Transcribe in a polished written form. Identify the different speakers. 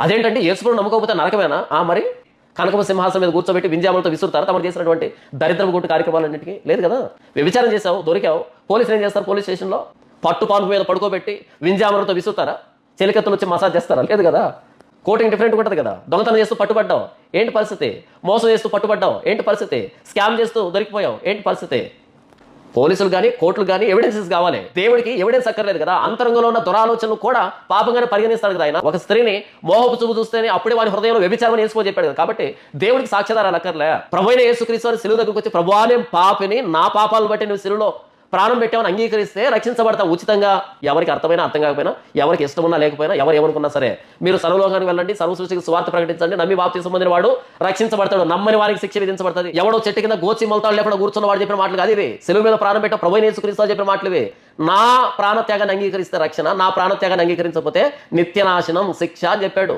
Speaker 1: అదేంటంటే యేసుప్రభువు నమ్ముకోకపోతే నరకమేనా? మరి కనకపు సింహాసనం మీద కూర్చోబెట్టి వింజాములతో విసురుతారు తమరు చేసినటువంటి దరిద్రపు గుట్టు కార్యక్రమాలన్నింటికి? లేదు కదా. వ్యభిచారం చేసావు, దొరికావు, పోలీసులు ఏం చేస్తారు? పోలీస్ స్టేషన్లో పట్టుపాన్పు మీద పడుకోబెట్టి వింజాములతో విసురుతారా? చెలికత్తులు వచ్చి మసాజ్ చేస్తారా? లేదు కదా. కోటింగ్ డిఫరెంట్ ఉంటుంది కదా. దొంగతనం చేస్తూ పట్టుబడ్డావు, ఏంటి పరిస్థితి? మోసం చేస్తూ పట్టుబడ్డావు, ఏంటి పరిస్థితి? స్కామ్ చేస్తూ దొరికిపోయావు, ఏంటి పరిస్థితి? పోలీసులు కానీ కోర్టులు కానీ ఎవిడెన్సెస్ కావాలి. దేవుడికి ఎవిడెన్స్ అక్కర్లేదు కదా. అంతరంగంలో ఉన్న దురాలోచనలు కూడా పాపంగానే పరిగణిస్తాడు కదా ఆయన. ఒక స్త్రీని మోహపు చూపు చూస్తేనే అప్పుడే వారి హృదయంలో వ్యభిచారం చేసుకో చెప్పాడు కదా. కాబట్టి దేవుడికి సాక్ష్యాధారాలు అక్కర్లే. ప్రభువైన యేసుక్రీస్తు వారి సిలువ దగ్గరకు వచ్చి ప్రభువా నేను పాపిని, నా పాపాలను బట్టి నువ్వు సిలువలో ప్రాణం పెట్టామని అంగీకరిస్తే రక్షించబడతాం ఉచితంగా. ఎవరికి అర్థమైనా అర్థం కాకపోయినా, ఎవరికి ఇష్టమున్నా లేకపోయినా, ఎవరు ఏమనుకున్నా సరే మీరు సర్వలోకానికి వెళ్ళండి, సర్వ సృష్టికి సువార్త ప్రకటించండి, నమ్మి బాప్తిసం పొందిన వాడు రక్షించబడతాడు, నమ్మని వారికి శిక్ష విధించబడుతుంది. ఎవడో చెట్టు కింద గోచి మొలతాడు లేకుండా కూర్చున్న వాడు చెప్పిన మాటలు కాదు ఇవి. సిలువ మీద ప్రాణం పెట్టిన ప్రభువైన యేసుక్రీస్తు చెప్పిన మాటలు ఇవి. నా ప్రాణత్యాగాన్ని అంగీకరిస్తే రక్షణ, నా ప్రాణత్యాగాన్ని అంగీకరించకపోతే నిత్యనాశనం, శిక్ష అని చెప్పాడు.